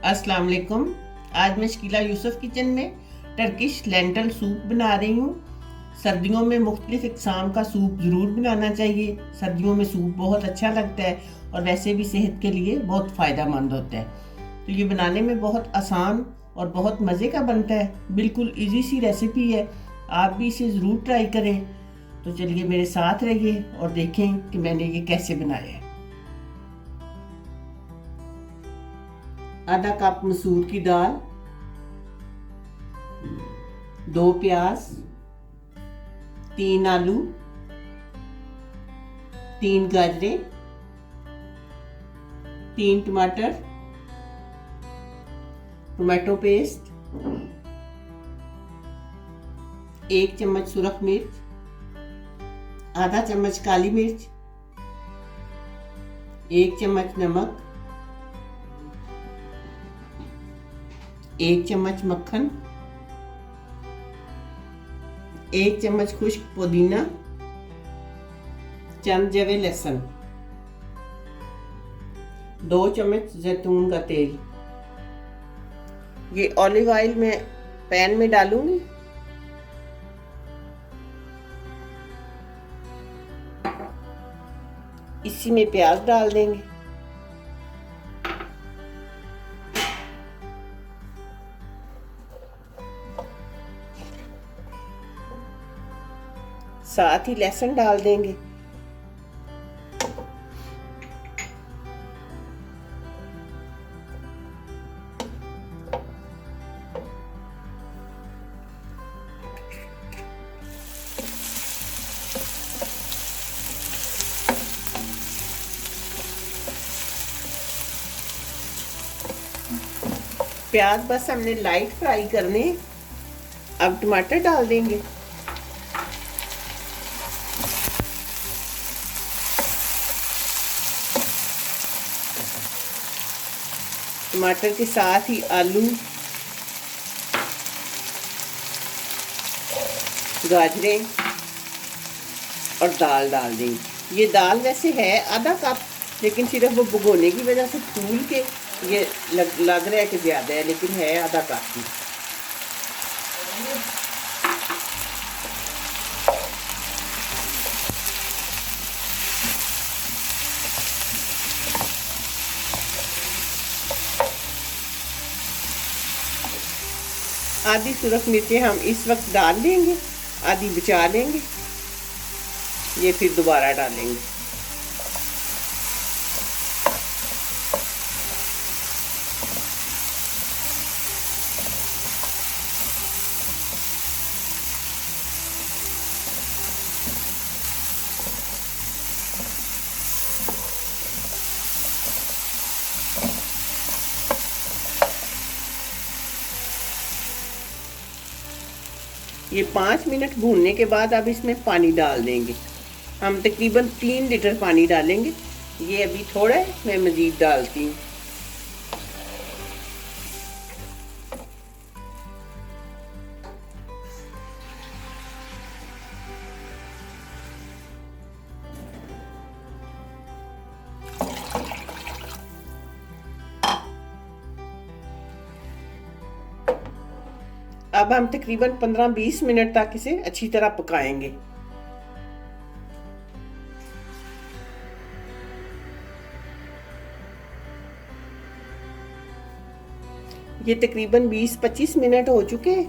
अस्सलाम वालेकुम। आज मैं शकीला यूसुफ किचन में टर्किश लेंटल सूप बना रही हूँ। सर्दियों में मुख्तलिफ इक़साम का सूप ज़रूर बनाना चाहिए। सर्दियों में सूप बहुत अच्छा लगता है और वैसे भी सेहत के लिए बहुत फ़ायदेमंद होता है। तो ये बनाने में बहुत आसान और बहुत मज़े का बनता है। बिल्कुल इजी सी रेसिपी है, आप भी इसे ज़रूर ट्राई करें। तो चलिए मेरे साथ रहिए और देखें कि मैंने ये कैसे बनाया है। आधा कप मसूर की दाल, 2 प्याज, 3 आलू, 3 गाजरें, 3 टमाटर, टोमेटो पेस्ट, 1 चम्मच सुरख मिर्च, आधा चम्मच काली मिर्च, 1 चम्मच नमक, 1 चम्मच मक्खन, 1 चम्मच खुश्क पुदीना, चंद जवे लहसुन, 2 चम्मच जैतून का तेल। ये ऑलिव ऑयल मैं पैन में डालूंगी। इसी में प्याज डाल देंगे। साथ ही लहसुन डाल देंगे। प्याज बस हमने लाइट फ्राई करने। अब टमाटर डाल देंगे। टमाटर के साथ ही आलू, गाजरें और दाल डाल देंगे। ये दाल वैसे है आधा कप, लेकिन सिर्फ वो भिगोने की वजह से फूल के ये लग रहा है कि ज़्यादा है, लेकिन है आधा कप ही। आधी सुरख मिर्चें हम इस वक्त डाल देंगे, आधी बचा लेंगे, ये फिर दोबारा डालेंगे। ये 5 मिनट भूनने के बाद अब इसमें पानी डाल देंगे। हम तकरीबन 3 लीटर पानी डालेंगे। ये अभी थोड़ा है, मैं मज़ीद डालती हूँ। अब हम तकरीबन 15-20 मिनट तक इसे अच्छी तरह पकाएंगे। ये तकरीबन 20-25 मिनट हो चुके हैं।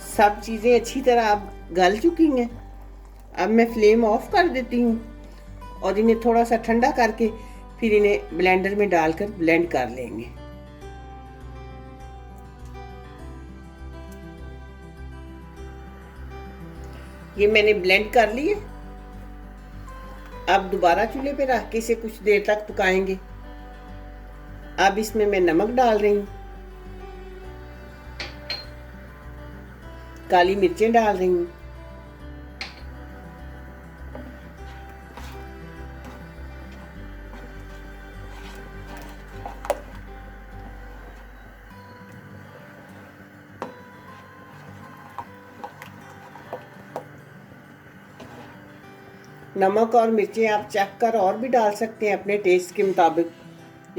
सब चीज़ें अच्छी तरह अब गल चुकी हैं। अब मैं फ्लेम ऑफ कर देती हूँ और इन्हें थोड़ा सा ठंडा करके फिर इन्हें ब्लेंडर में डालकर ब्लेंड कर लेंगे। ये मैंने ब्लेंड कर लिए। अब दोबारा चूल्हे पे रख के इसे कुछ देर तक पकाएंगे। अब इसमें मैं नमक डाल रही हूँ, काली मिर्चें डाल रही हूँ, नमक और मिर्चें आप चख कर और भी डाल सकते हैं अपने टेस्ट के मुताबिक।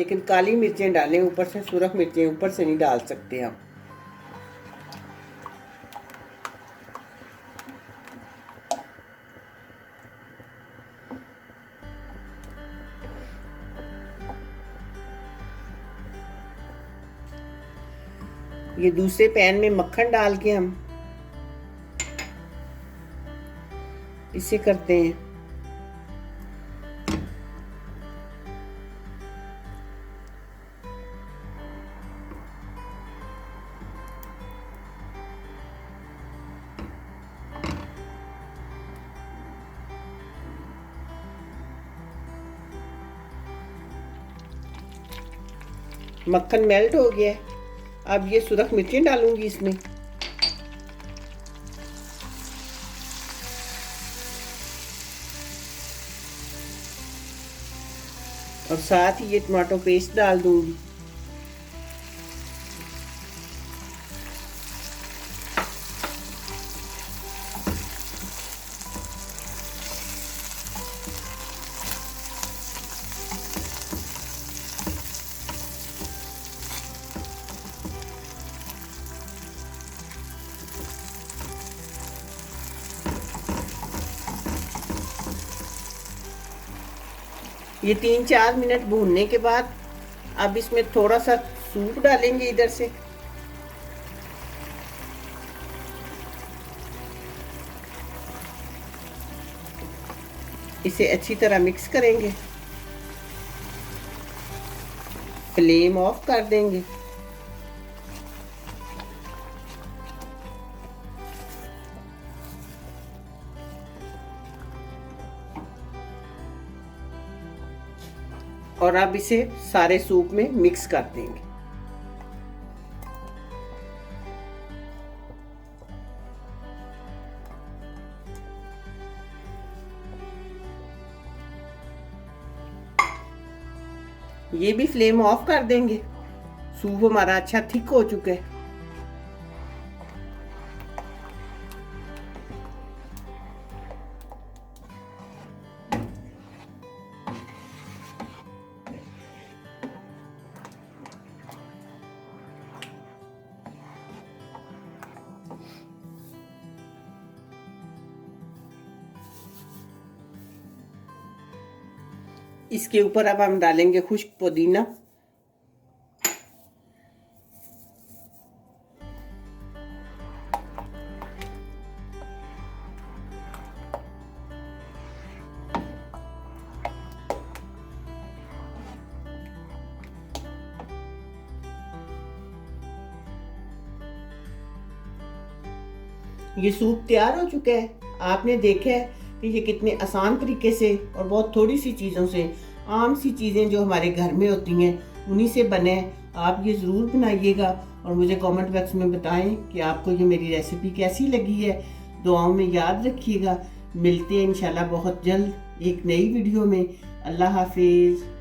लेकिन काली मिर्चें डालें ऊपर से, सुरख मिर्चें ऊपर से नहीं डाल सकते हम। ये दूसरे पैन में मक्खन डाल के हम इसे करते हैं। मक्खन मेल्ट हो गया है। अब ये सुरख मिर्चें डालूंगी इसमें। और साथ ही ये टमाटो पेस्ट डाल दूंगी। ये 3-4 मिनट भूनने के बाद अब इसमें थोड़ा सा सूप डालेंगे इधर से। इसे अच्छी तरह मिक्स करेंगे, फ्लेम ऑफ कर देंगे। और अब इसे सारे सूप में मिक्स कर देंगे। ये भी फ्लेम ऑफ कर देंगे। सूप हमारा अच्छा थिक हो चुका है। इसके ऊपर अब हम डालेंगे खुश्क पुदीना। ये सूप तैयार हो चुका है। आपने देखा है कि ये कितने आसान तरीके से और बहुत थोड़ी सी चीज़ों से, आम सी चीज़ें जो हमारे घर में होती हैं उन्हीं से बने। आप ये ज़रूर बनाइएगा और मुझे कमेंट बॉक्स में बताएं कि आपको ये मेरी रेसिपी कैसी लगी है। दुआओं में याद रखिएगा। मिलते हैं इंशाल्लाह बहुत जल्द एक नई वीडियो में। अल्लाह हाफिज़।